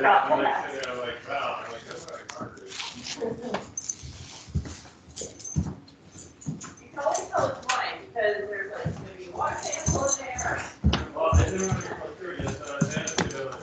forgot that. I'm like, wow, I'm like, that's not a card. You can always tell it's mine because there's like maybe one sample in there. Well, I didn't want to go through it yet, so I had to do it.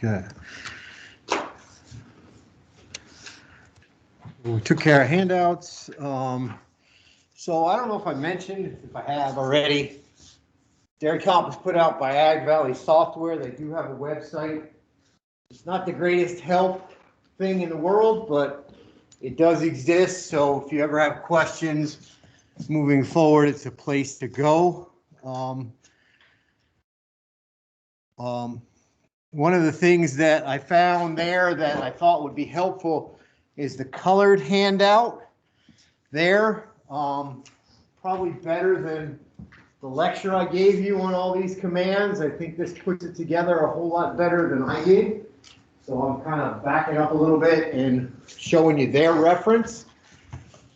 Okay. We took care of handouts. So I don't know if I mentioned, if I have already, Dairy Comp is put out by Ag Valley Software. They do have a website. It's not the greatest help thing in the world, but it does exist. So if you ever have questions moving forward, it's a place to go. One of the things that I found there that I thought would be helpful is the colored handout there. Probably better than the lecture I gave you on all these commands. I think this puts it together a whole lot better than I did. So I'm kind of backing up a little bit and showing you their reference.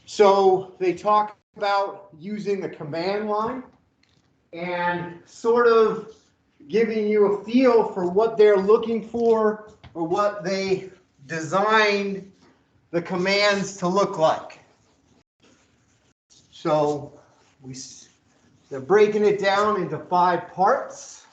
So they talk about using the command line and sort of giving you a feel for what they're looking for or what they designed the commands to look like. So they're breaking it down into 5 parts.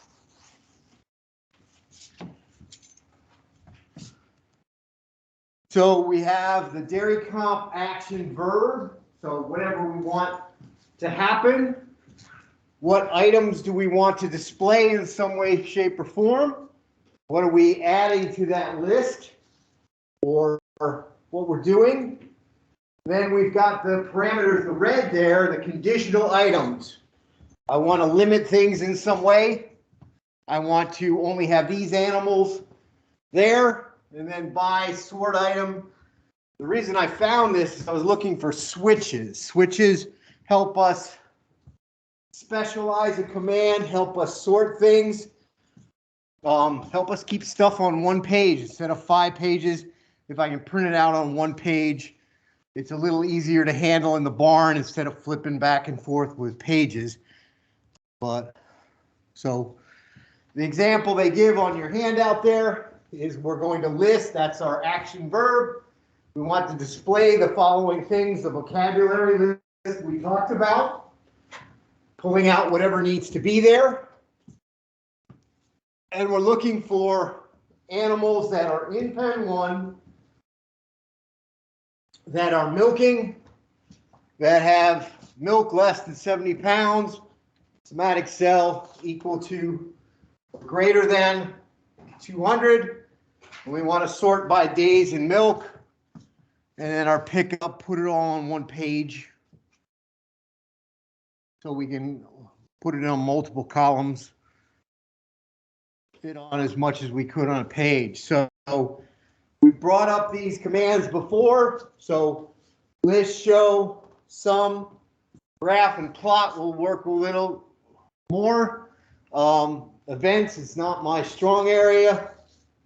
So we have the Dairy Comp action verb. So whatever we want to happen. What items do we want to display in some way, shape, or form? What are we adding to that list or what we're doing? Then we've got the parameters, the red there, the conditional items. I want to limit things in some way. I want to only have these animals there. And then by sort item. The reason I found this is I was looking for switches. Switches help us specialize a command, help us sort things, help us keep stuff on one page instead of 5 pages. If I can print it out on one page, it's a little easier to handle in the barn instead of flipping back and forth with pages. But so the example they give on your handout there is we're going to list, that's our action verb. We want to display the following things, the vocabulary list we talked about, pulling out whatever needs to be there. And we're looking for animals that are in pen 1 that are milking, that have milk less than 70 pounds, somatic cell equal to or greater than 200. And we want to sort by days in milk. And then our pickup, put it all on one page. So we can put it on multiple columns, fit on as much as we could on a page. So we brought up these commands before. So list, show, sum, graph, and plot will work a little more. Events is not my strong area.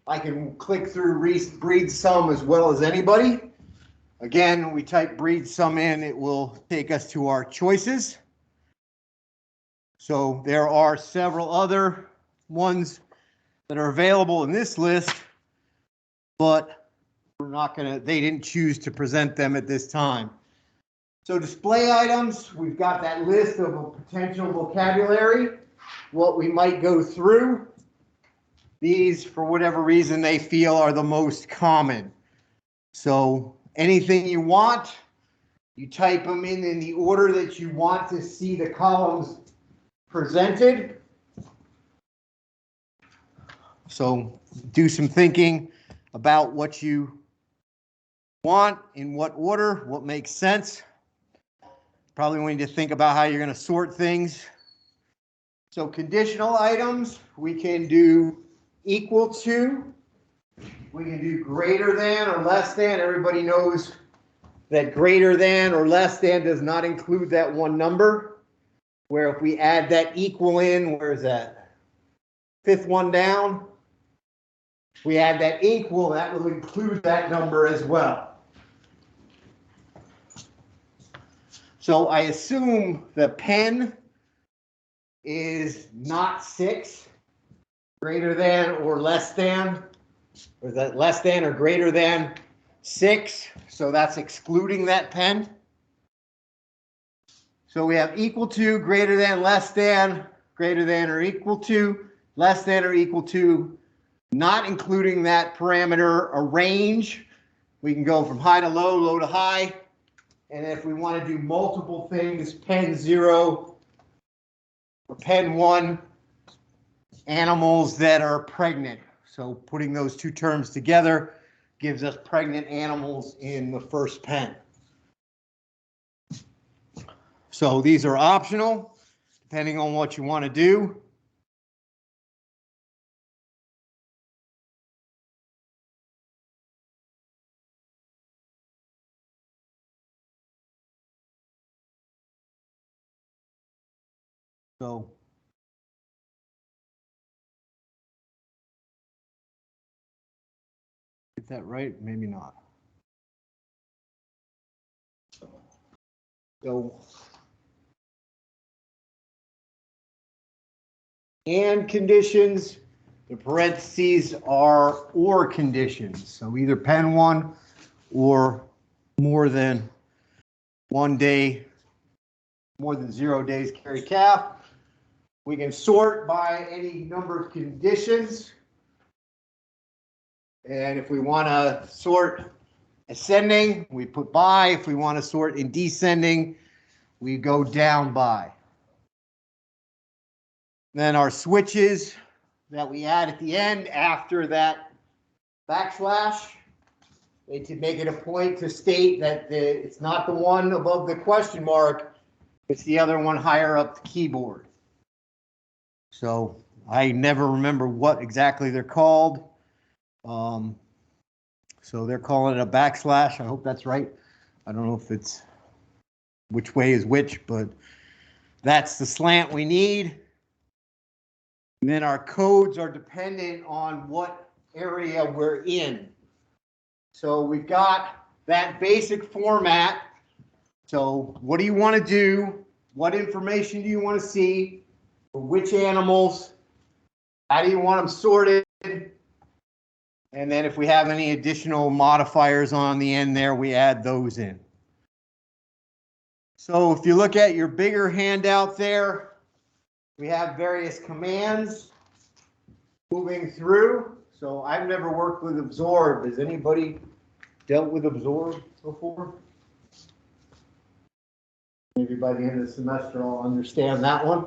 I can click through breed sum as well as anybody. Again, we type breed sum in, it will take us to our choices. So there are several other ones that are available in this list, but we're not gonna, they didn't choose to present them at this time. So display items, we've got that list of a potential vocabulary, what we might go through. These, for whatever reason, they feel are the most common. So anything you want, you type them in the order that you want to see the columns presented. So do some thinking about what you want, in what order, what makes sense. Probably need to think about how you're going to sort things. So conditional items, we can do equal to, we can do greater than or less than. Everybody knows that greater than or less than does not include that one number. Where if we add that equal in, where is that? Fifth one down. If we add that equal, that will include that number as well. So I assume the pen is not 6, greater than or less than, or is that less than or greater than 6? So that's excluding that pen. So we have equal to, greater than, less than, greater than or equal to, less than or equal to, not including that parameter, a range. We can go from high to low, low to high. And if we want to do multiple things, pen 0 or pen 1, animals that are pregnant. So putting those two terms together gives us pregnant animals in the first pen. So these are optional, depending on what you want to do. So get that right? Maybe not. So and conditions, the parentheses are or conditions. So either pen 1 or more than 1 day, more than 0 days carry calf. We can sort by any number of conditions. And if we want to sort ascending, we put by. If we want to sort in descending, we go down by. Then our switches that we add at the end after that backslash, to make it a point to state that it's not the one above the question mark, it's the other one higher up the keyboard. So I never remember what exactly they're called. So they're calling it a backslash. I hope that's right. I don't know if it's which way is which, but that's the slant we need. And then our codes are dependent on what area we're in. So we've got that basic format. So what do you want to do? What information do you want to see? For which animals? How do you want them sorted? And then if we have any additional modifiers on the end there, we add those in. So if you look at your bigger handout there, we have various commands moving through. So I've never worked with absorb. Has anybody dealt with absorb before? Maybe by the end of the semester I'll understand that one.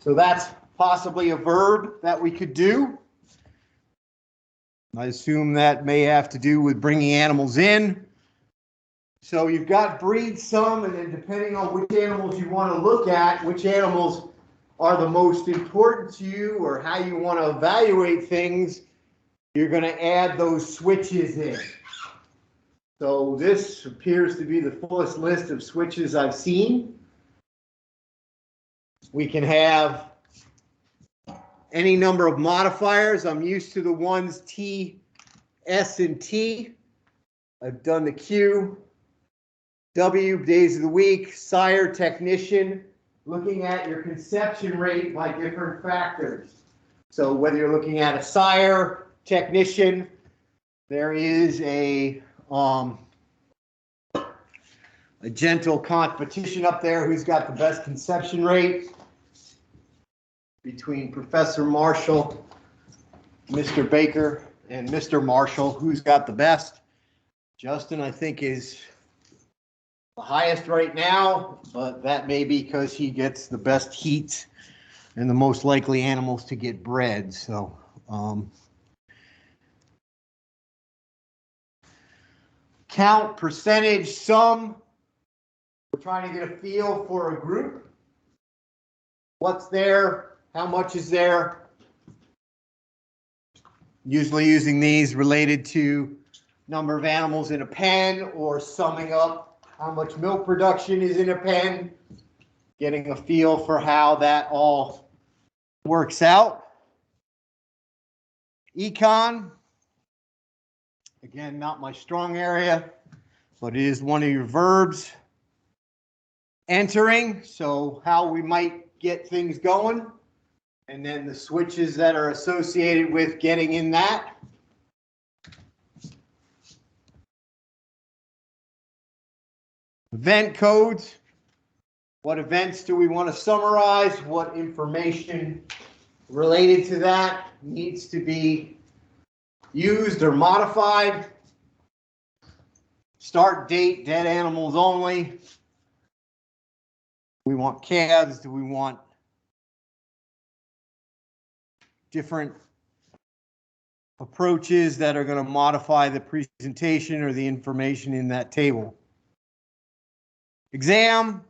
So that's possibly a verb that we could do. I assume that may have to do with bringing animals in. So you've got breed some, and then depending on which animals you want to look at, which animals are the most important to you or how you want to evaluate things, you're going to add those switches in. So this appears to be the fullest list of switches I've seen. We can have any number of modifiers. I'm used to the ones T, S, and T. I've done the Q, W, days of the week, sire, technician, looking at your conception rate by different factors. So whether you're looking at a sire, technician, there is a gentle competition up there who's got the best conception rate between Professor Marshall, Mr. Baker, and Mr. Marshall. Who's got the best? Justin, I think, is the highest right now, but that may be because he gets the best heat and the most likely animals to get bred. So count, percentage, sum. We're trying to get a feel for a group. What's there? How much is there? Usually using these related to number of animals in a pen or summing up how much milk production is in a pen, getting a feel for how that all works out. Econ, again, not my strong area, but it is one of your verbs. Entering, so how we might get things going, and then the switches that are associated with getting in that. Event codes. What events do we want to summarize? What information related to that needs to be used or modified? Start date, dead animals only. We want calves. Do we want different approaches that are going to modify the presentation or the information in that table? Exam.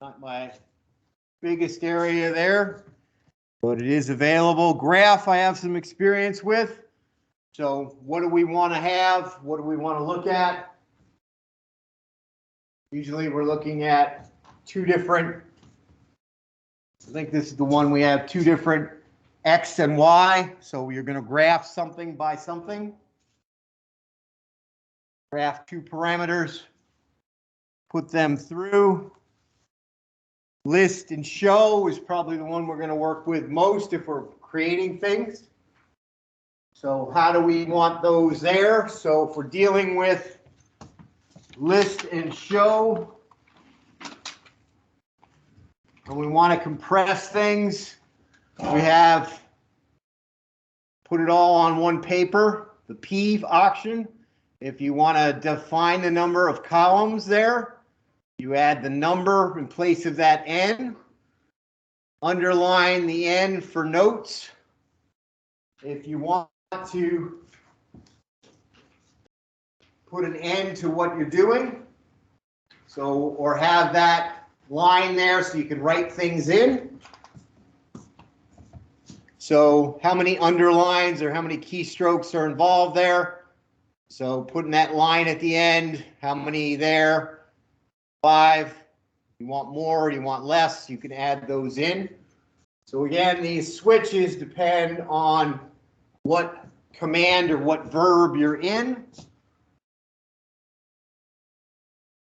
Not my biggest area there, but it is available. Graph I have some experience with. So what do we want to have? What do we want to look at? Usually we're looking at two different, I think this is the one we have two different X and Y. So you're going to graph something by something. Graph two parameters, put them through. List and show is probably the one we're going to work with most if we're creating things. So how do we want those there? So if we're dealing with list and show, and we want to compress things, we have put it all on one paper, the P option. If you want to define the number of columns there, you add the number in place of that N. Underline the N for notes. If you want to put an end to what you're doing, so, or have that line there so you can write things in. So how many underlines or how many keystrokes are involved there? So putting that line at the end, how many there? 5. You want more, you want less, you can add those in. So again, these switches depend on what command or what verb you're in.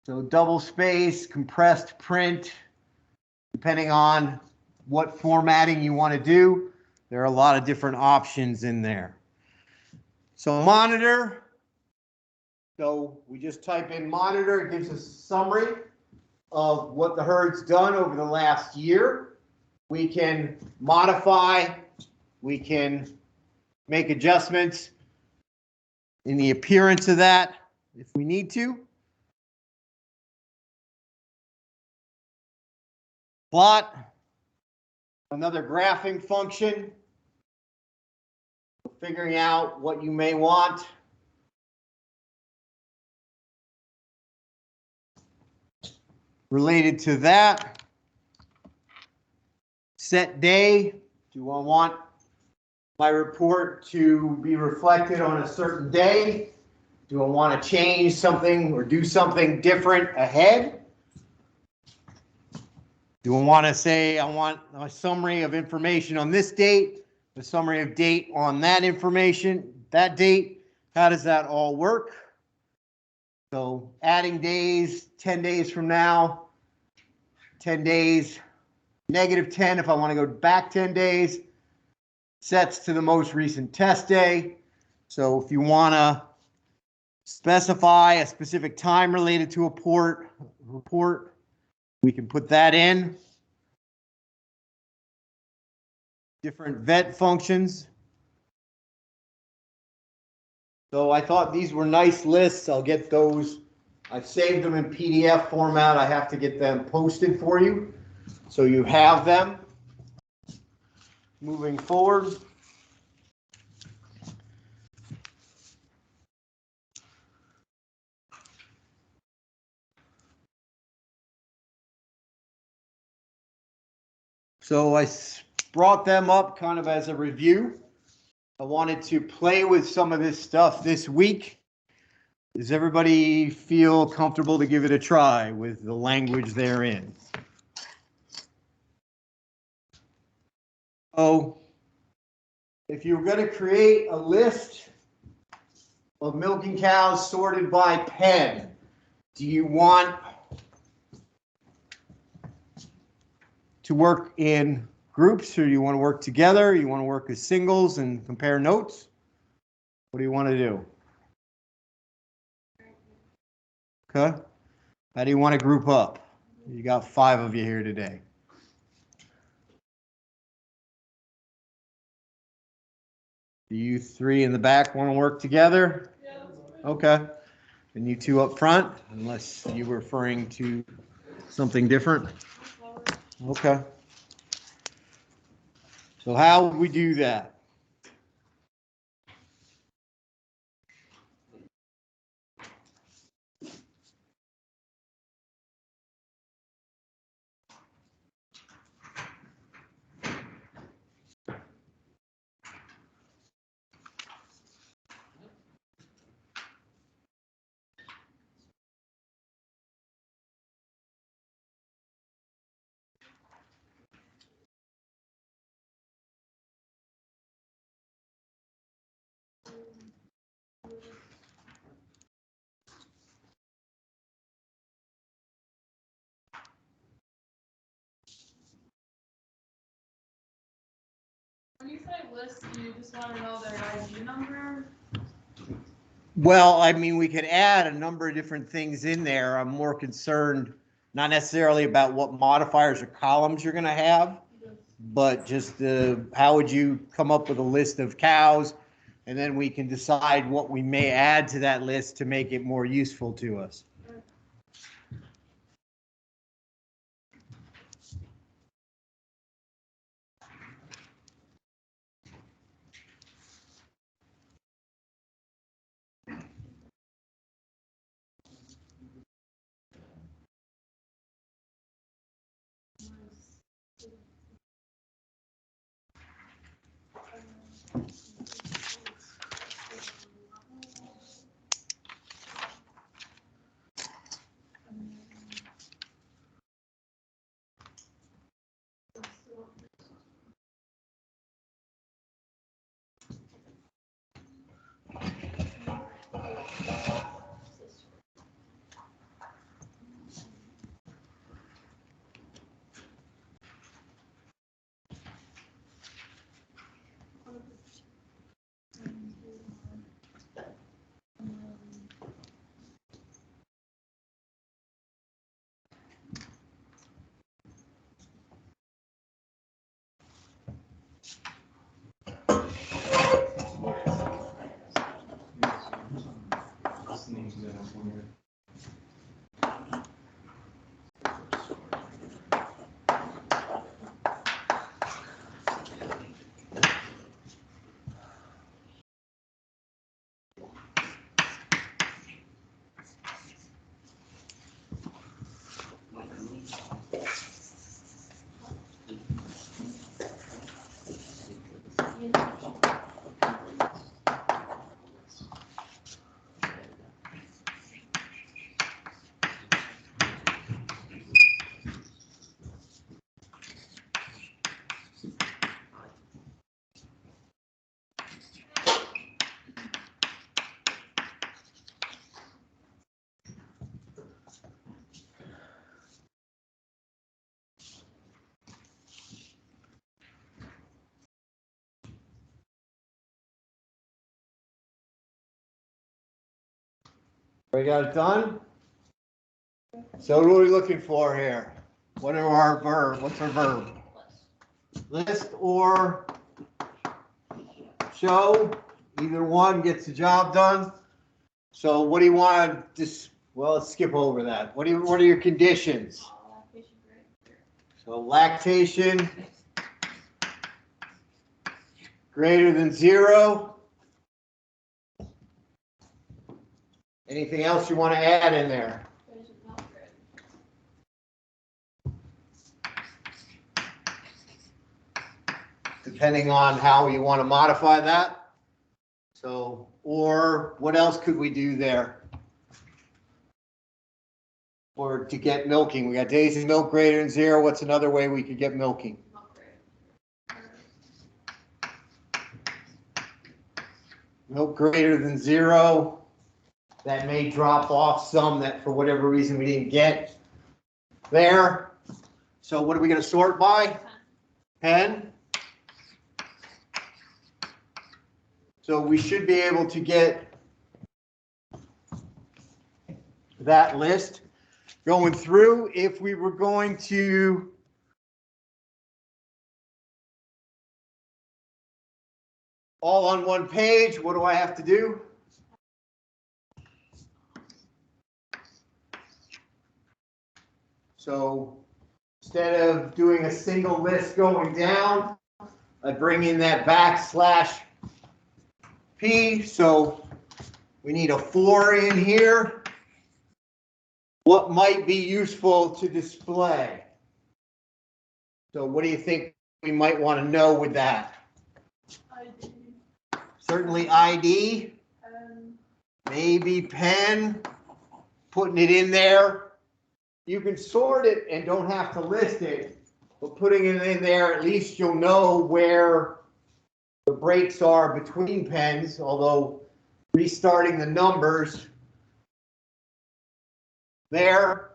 So double space, compressed print, depending on what formatting you want to do, there are a lot of different options in there. So monitor, so we just type in monitor, it gives us a summary of what the herd's done over the last year. We can modify, we can make adjustments in the appearance of that if we need to. Plot, another graphing function, figuring out what you may want. Related to that, set day, do I want my report to be reflected on a certain day? Do I want to change something or do something different ahead? Do I want to say I want a summary of information on this date, a summary of date on that information, that date? How does that all work? So adding days, 10 days from now, 10 days, -10 if I want to go back 10 days, sets to the most recent test day. So if you want to specify a specific time related to a report, we can put that in. Different vet functions. So I thought these were nice lists. I'll get those. I've saved them in PDF format. I have to get them posted for you, so you have them. Moving forward. So I brought them up kind of as a review. I wanted to play with some of this stuff this week. Does everybody feel comfortable to give it a try with the language therein? So if you're going to create a list of milking cows sorted by pen, do you want to work in groups, or do you want to work together? You want to work as singles and compare notes? What do you want to do? Okay. How do you want to group up? You got 5 of you here today. Do you 3 in the back want to work together? Yeah. Okay. And you 2 up front, unless you were referring to something different? Okay. So how would we do that? When you say list, do you just want to know their ID number? Well, I mean, we could add a number of different things in there. I'm more concerned, not necessarily about what modifiers or columns you're going to have, but just how would you come up with a list of cows, and then we can decide what we may add to that list to make it more useful to us. We got it done? So what are we looking for here? What are our verb? What's our verb? List or show. Either one gets the job done. So what do you want to just, well, let's skip over that. What are your conditions? So lactation greater than 0. Anything else you want to add in there? Depending on how you want to modify that. So, or what else could we do there? Or to get milking, we got days of milk greater than 0. What's another way we could get milking? Milk greater than 0. That may drop off some that for whatever reason we didn't get there. So what are we going to sort by? 10. So we should be able to get that list going through. If we were going to all on one page, what do I have to do? So instead of doing a single list going down, I bring in that \P. So we need a 4 in here. What might be useful to display? So what do you think we might want to know with that? ID. Certainly ID. Maybe pen. Putting it in there. You can sort it and don't have to list it, but putting it in there, at least you'll know where the breaks are between pens, although restarting the numbers there.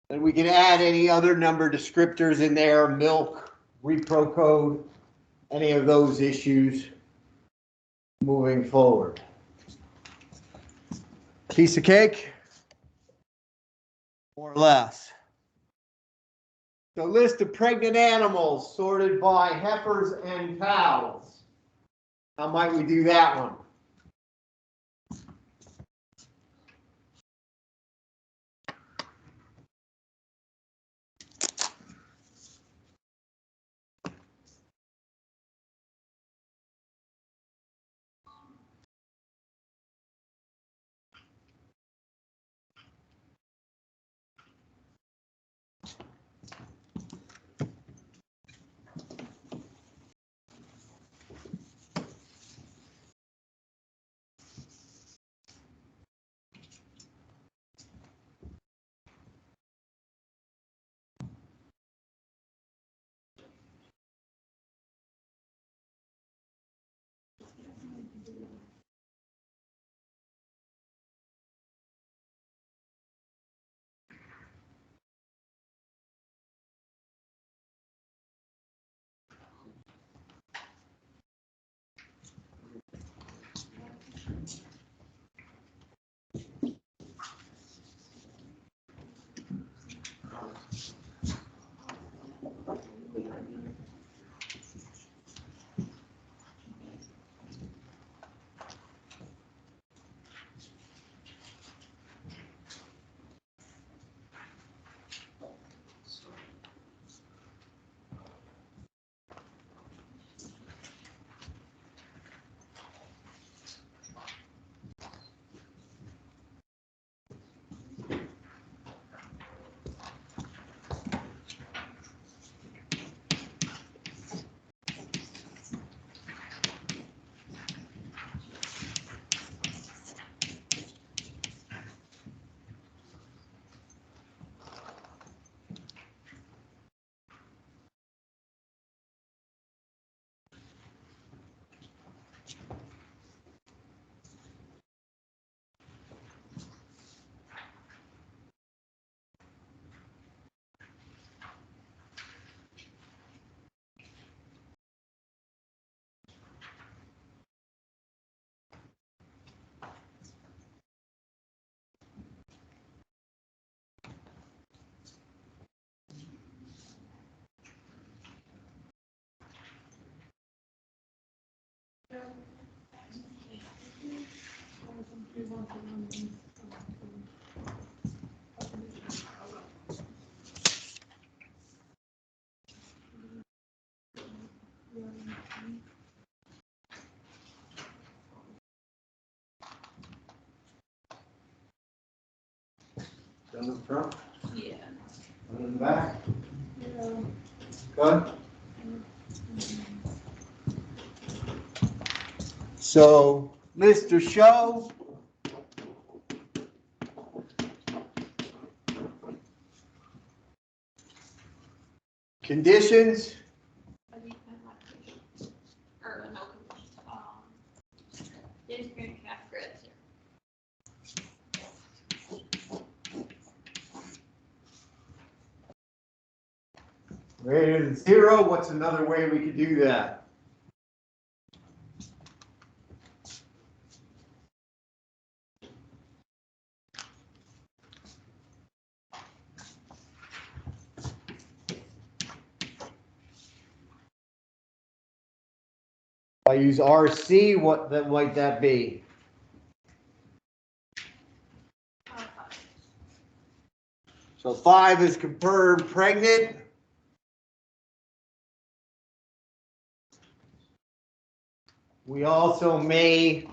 And we can add any other number descriptors in there, milk, repro code, any of those issues moving forward. Piece of cake? More or less. So list of pregnant animals sorted by heifers and cows. How might we do that one? Down in the front, Yeah. down in the back. Yeah. Good. So, Mr. Show. Conditions. Or no, Dave's gonna calf grids here. Greater than 0, what's another way we could do that? If I use RC, what that might that be? So 5 is confirmed pregnant. We also may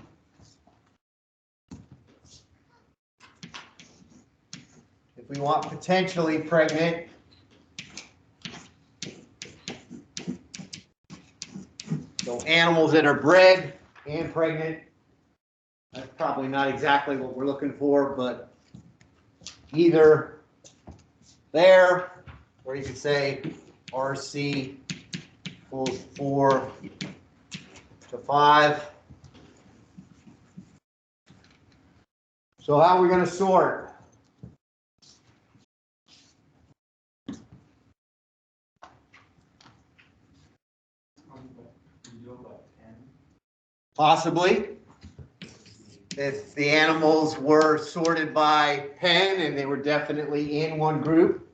if we want potentially pregnant, so animals that are bred and pregnant, that's probably not exactly what we're looking for, but either there, or you could say RC equals 4 to 5. So how are we going to sort? Possibly. If the animals were sorted by pen and they were definitely in one group.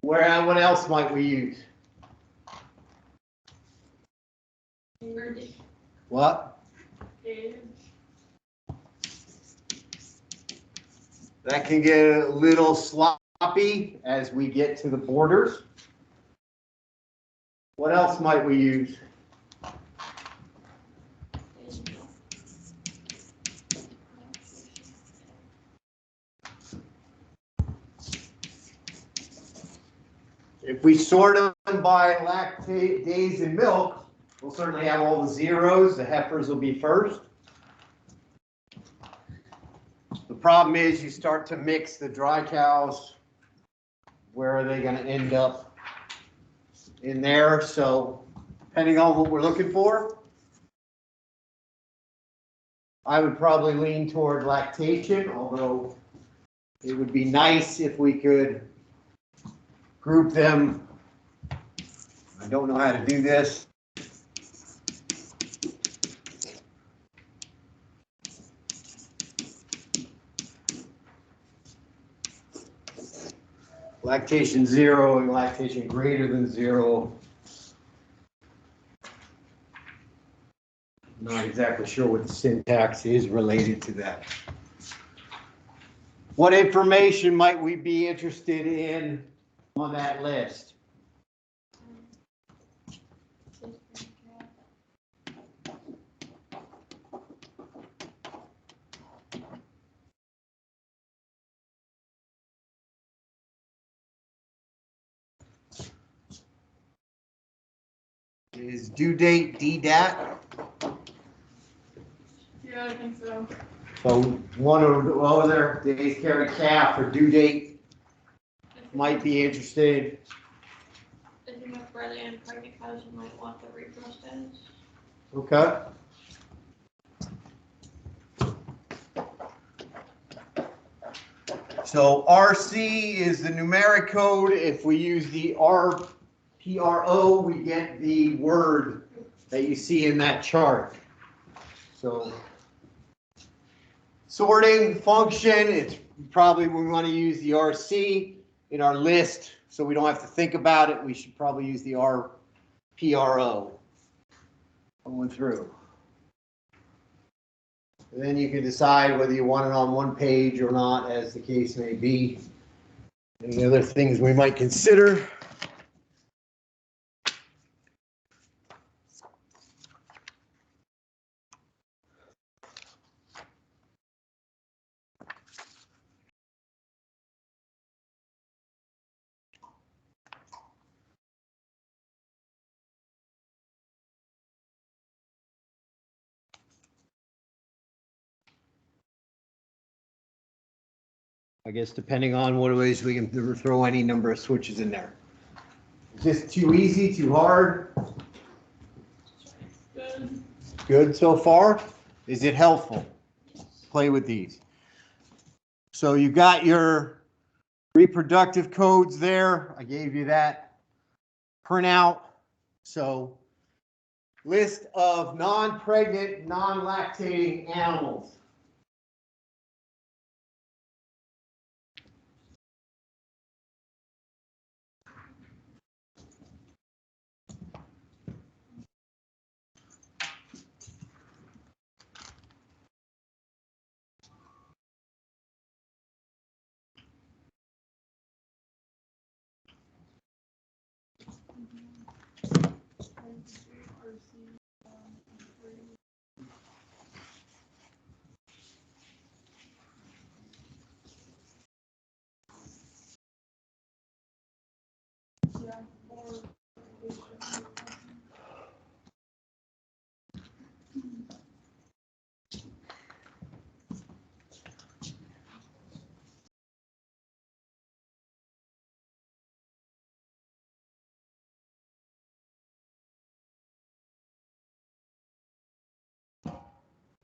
What else might we use? What? That can get a little sloppy as we get to the borders. What else might we use? If we sort them by lactate days in milk, we'll certainly have all the zeros. The heifers will be first. The problem is you start to mix the dry cows. Where are they going to end up in there? So depending on what we're looking for, I would probably lean toward lactation, although it would be nice if we could group them. I don't know how to do this. Lactation 0 and lactation greater than 0. I'm not exactly sure what the syntax is related to that. What information might we be interested in on that list? Is due date DDAT? Yeah, I think so. So one of the other days carry calf or due date might be interested. I think with bred and pregnant cows, you might want the repro status. Okay. So RC is the numeric code. If we use the RPRO, we get the word that you see in that chart. So sorting function, it's probably we want to use the RC in our list so we don't have to think about it. We should probably use the RPRO. Going through. And then you can decide whether you want it on one page or not, as the case may be. Any other things we might consider? I guess depending on what it is, we can throw any number of switches in there. Just too easy, too hard? Good. Good so far? Is it helpful? Play with these. So you got your reproductive codes there. I gave you that printout. So list of non-pregnant, non-lactating animals.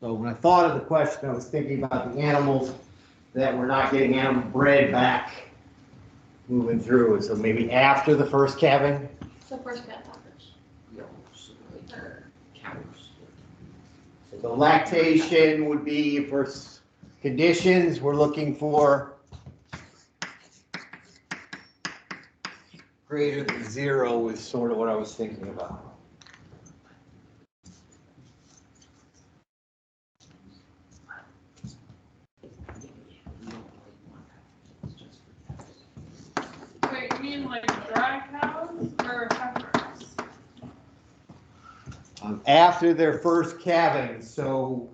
So when I thought of the question, I was thinking about the animals that we're not getting animal bred back moving through. So maybe after the first calving. So first cat toppers. So the lactation would be for conditions we're looking for greater than 0 is sort of what I was thinking about. Wait, you mean like dry cows or heifers? After their first calving. So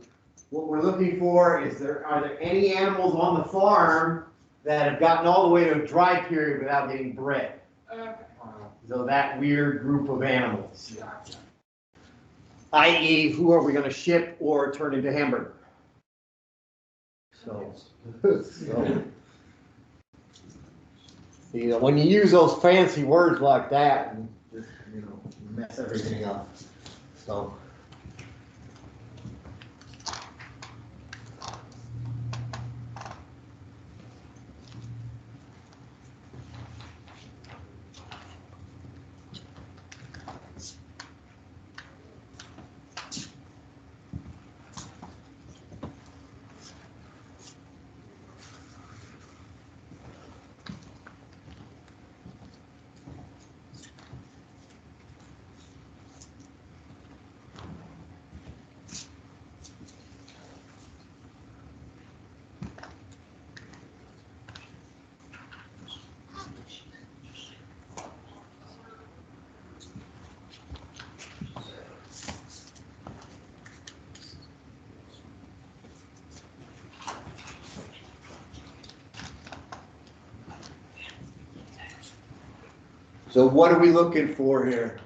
what we're looking for is are there any animals on the farm that have gotten all the way to a dry period without getting bred? Okay. So that weird group of animals. Gotcha. I.e., who are we going to ship or turn into hamburger? So, you know, when you use those fancy words like that, and just, you know, mess everything up. So. So what are we looking for here?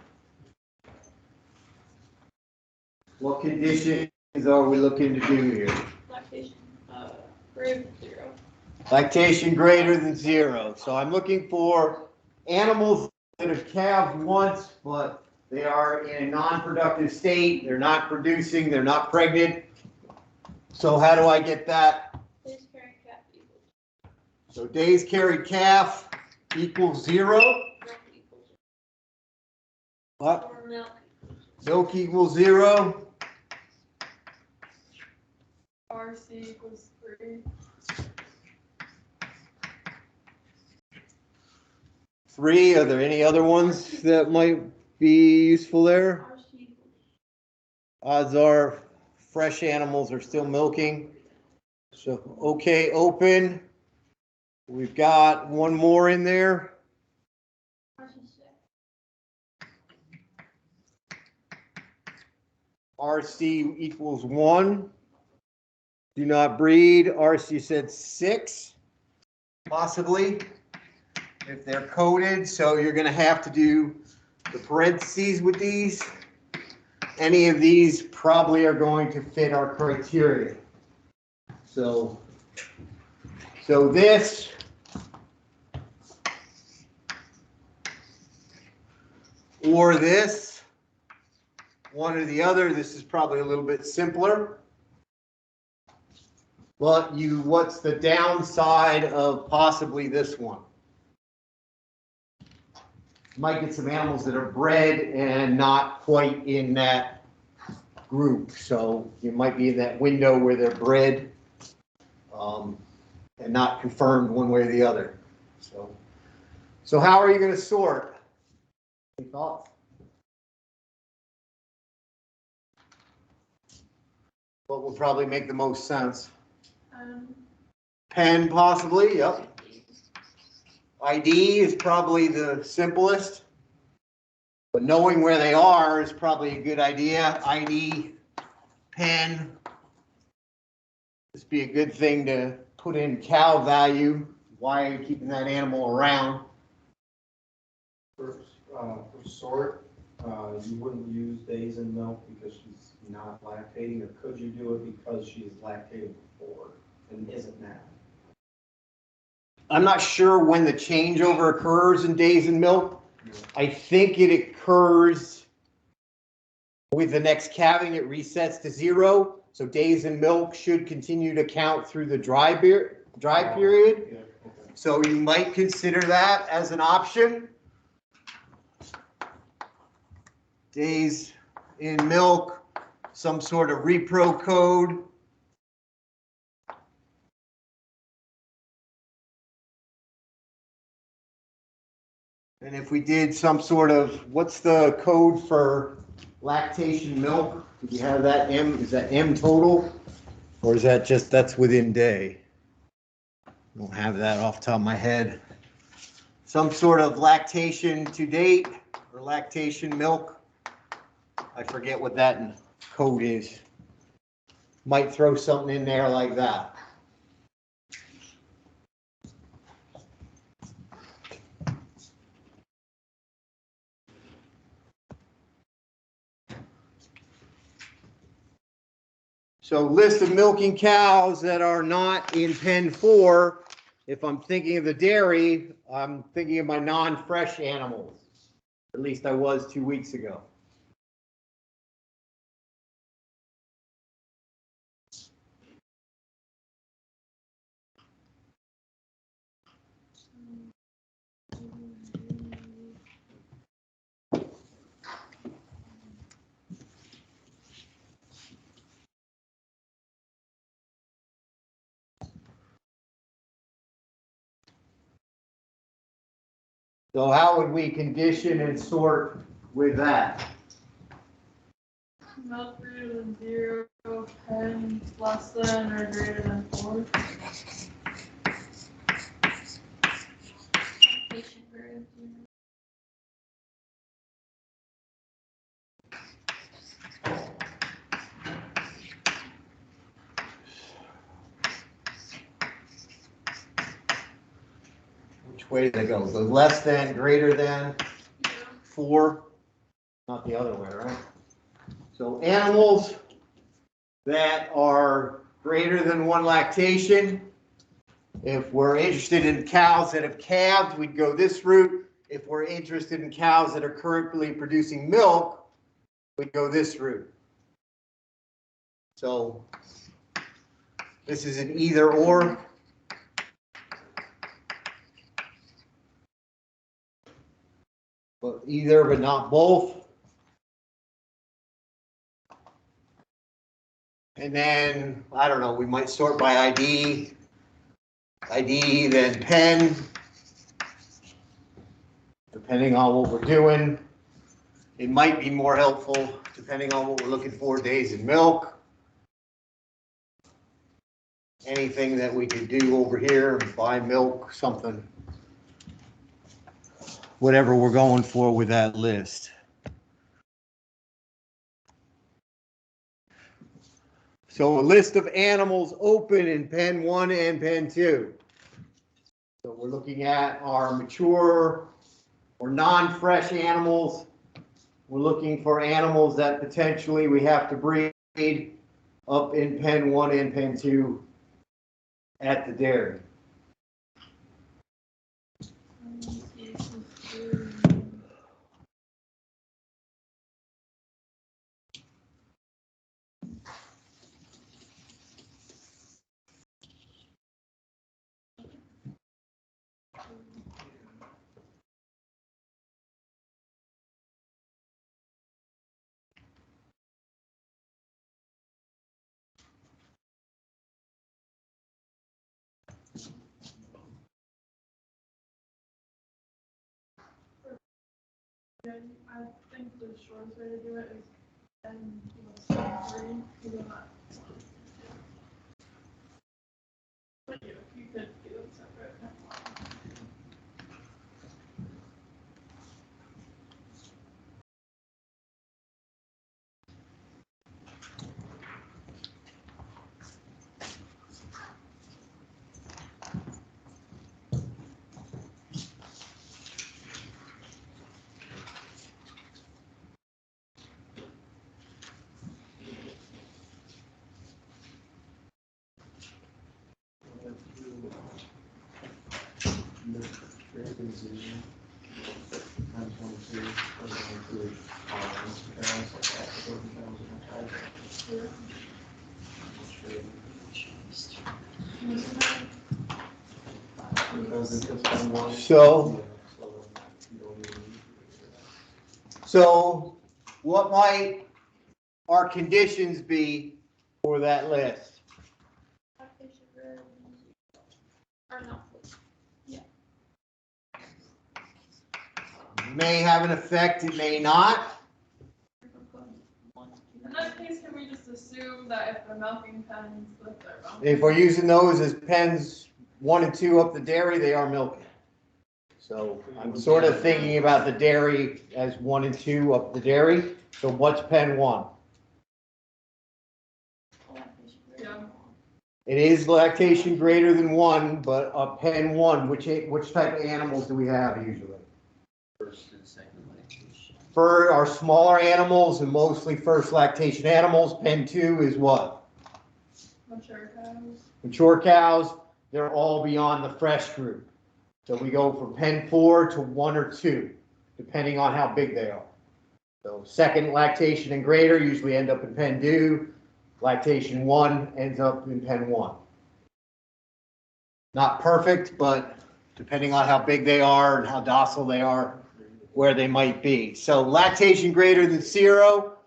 What conditions are we looking to do here? Lactation, greater than 0. Lactation greater than 0. So I'm looking for animals that have calved once, but they are in a non-productive state. They're not producing. They're not pregnant. So how do I get that? Days carrying calf equals. So days carried calf equals 0. Milk equals. What? Or milk. Milk equals 0. RC equals 3. 3. Are there any other ones that might be useful there? RC equals. Odds are fresh animals are still milking. So, okay, open. We've got one more in there. RC equals 1. Do not breed. RC said 6, possibly, if they're coded. So you're going to have to do the parentheses with these. Any of these probably are going to fit our criteria. So this or this, one or the other. This is probably a little bit simpler. But what's the downside of possibly this one? You might get some animals that are bred and not quite in that group. So you might be in that window where they're bred and not confirmed one way or the other. So how are you going to sort? Any thoughts? What will probably make the most sense? Pen, possibly, yep. ID is probably the simplest, but knowing where they are is probably a good idea. ID, pen. This would be a good thing to put in cow value. Why are you keeping that animal around? For sort, you wouldn't use days in milk because she's not lactating, or could you do it because she is lactating before and isn't now? I'm not sure when the changeover occurs in days in milk. I think it occurs with the next calving. It resets to 0. So days in milk should continue to count through the dry period. Yeah, okay. So you might consider that as an option. Days in milk, some sort of repro code. And if we did some sort of, what's the code for lactation milk? Do you have that M? Is that M total? Or is that just, that's within day? I don't have that off the top of my head. Some sort of lactation to date or lactation milk. I forget what that code is. Might throw something in there like that. So list of milking cows that are not in pen 4. If I'm thinking of the dairy, I'm thinking of my non-fresh animals. At least I was 2 weeks ago. So how would we condition and sort with that? Milk greater than 0, pen less than or greater than 4. Patient greater than 0. Which way do they go? The less than, greater than 4? Not the other way, right? So animals that are greater than 1 lactation. If we're interested in cows that have calved, we'd go this route. If we're interested in cows that are currently producing milk, we'd go this route. So this is an either or. But either, but not both. And then, I don't know, we might sort by ID, then pen, depending on what we're doing. It might be more helpful, depending on what we're looking for, days in milk. anything that we could do over here, buy milk, something. Whatever we're going for with that list. So a list of animals open in pen 1 and pen 2. So we're looking at our mature or non-fresh animals. We're looking for animals that potentially we have to breed up in pen 1 and pen 2 at the dairy. Yeah, I think the shortest way to do it is and three. But you could do it separate. So what might our conditions be for that list? May have an effect, it may not. In that case, can we just assume that if they're milking pens, that they're milking? If we're using those as pens 1 and 2 up the dairy, they are milking. So I'm sort of thinking about the dairy as 1 and 2 up the dairy. So what's pen 1? Yeah. It is lactation greater than 1, but a pen 1, which type of animals do we have usually? First and second lactation. For our smaller animals and mostly first lactation animals, pen 2 is what? Mature cows. Mature cows, they're all beyond the fresh group. So we go from pen 4 to 1 or 2, depending on how big they are. So second lactation and greater usually end up in pen 2. Lactation 1 ends up in pen 1. Not perfect, but depending on how big they are and how docile they are, where they might be. So lactation greater than 0,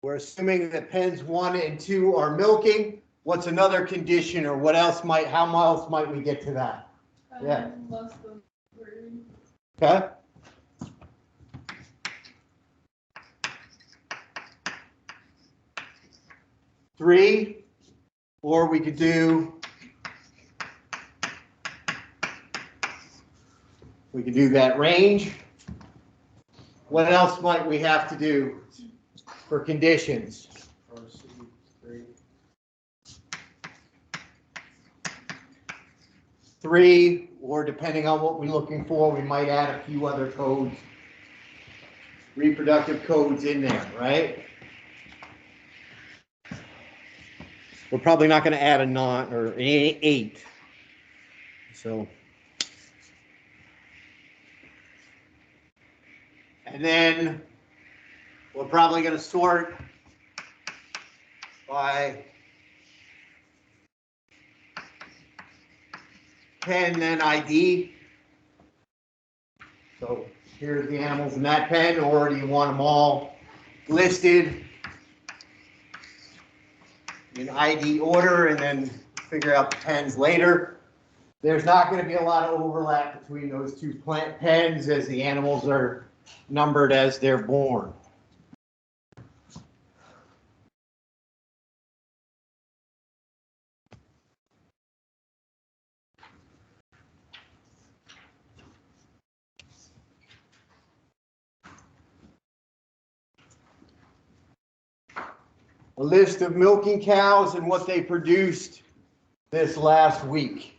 we're assuming that pens 1 and 2 are milking. What's another condition, or what else how else might we get to that? Yeah. Less than 3. Okay. Three, or we could do that range. What else might we have to do for conditions? Three, or depending on what we're looking for, we might add a few other codes, reproductive codes in there, right? We're probably not going to add a 9 or an 8. So, and then we're probably going to sort by pen and ID. So here's the animals in that pen, or do you want them all listed in ID order and then figure out the pens later? There's not going to be a lot of overlap between those two pens as the animals are numbered as they're born. a list of milking cows and what they produced this last week.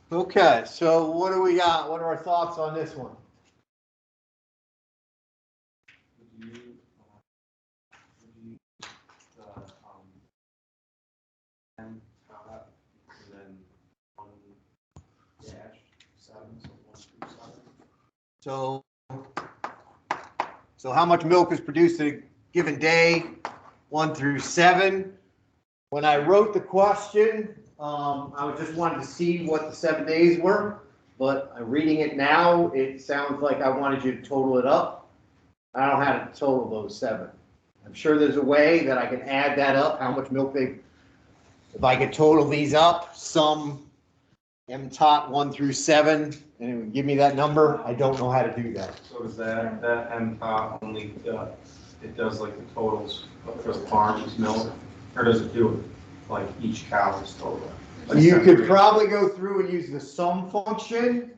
Okay, so what do we got? What are our thoughts on this one? Would you, and then 1-7, so 1 through 7. So how much milk is produced in a given day, 1 through 7? When I wrote the question, I just wanted to see what the 7 days were, but reading it now, it sounds like I wanted you to total it up. I don't know how to total those 7. I'm sure there's a way that I can add that up, how much milk they, if I could total these up, sum MTOT 1 through 7, and it would give me that number. I don't know how to do that. So does that MTOT only, it does like the totals for the farm's milk, or does it do it like each cow's total? Like You could probably go through and use the sum function,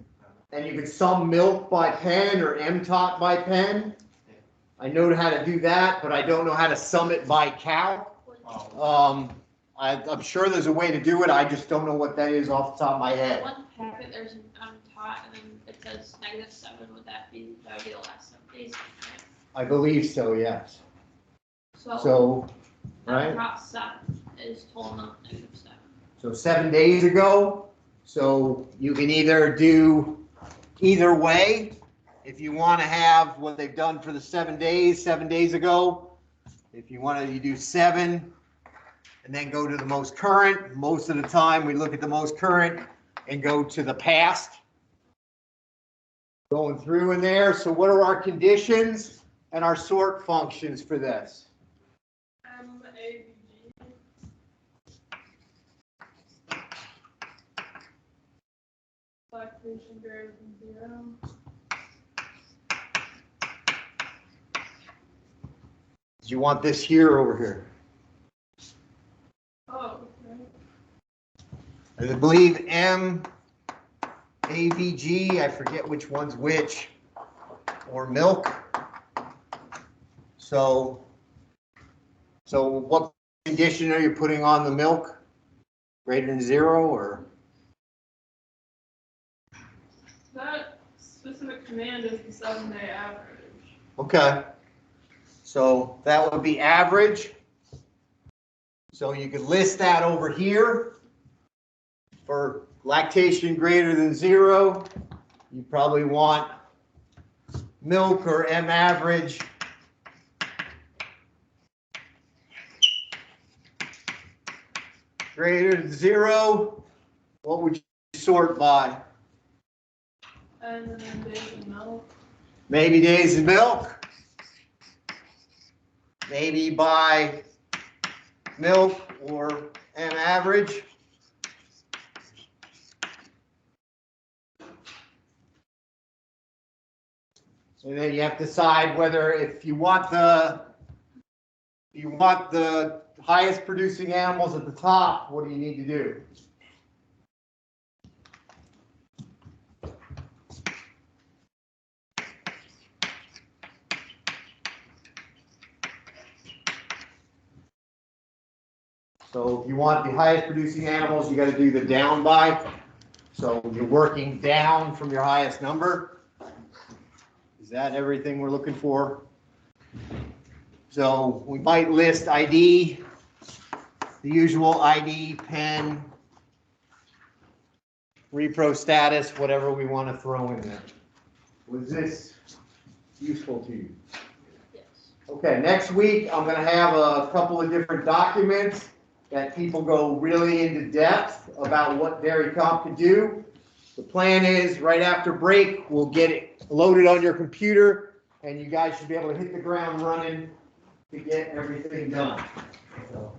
and you could sum milk by pen or MTOT by pen. I know how to do that, but I don't know how to sum it by cow. I'm sure there's a way to do it, I just don't know what that is off the top of my head. One packet, there's an tot, and then it says -7, would that be the last 7 days, right? I believe so, yes. So, So, right? top 7 is total of -7. So 7 days ago, so you can either do either way. If you want to have what they've done for the 7 days ago, if you want to, you do 7 and then go to the most current. Most of the time we look at the most current and go to the past. Going through in there. So what are our conditions and our sort functions for this? MAVG. Lactation greater than 0. Do you want this here or over here? Oh, okay. I believe AVG, I forget which one's which, or milk. So what condition are you putting on the milk? Greater than 0 or? That specific command is the 7-day average. Okay. So that would be average. So you could list that over here. For lactation greater than 0, you probably want milk or M average greater than 0. What would you sort by? And then days of milk. Maybe days in milk. Maybe by milk or M average. And then you have to decide whether if you want the highest producing animals at the top, what do you need to do? So if you want the highest producing animals, you got to do the down by. So you're working down from your highest number. Is that everything we're looking for? So we might list ID, the usual ID, pen, repro status, whatever we want to throw in there. Was this useful to you? Yes. Okay, next week I'm going to have a couple of different documents that people go really into depth about what dairy comp can do. The plan is right after break, we'll get it loaded on your computer and you guys should be able to hit the ground running to get everything done. So.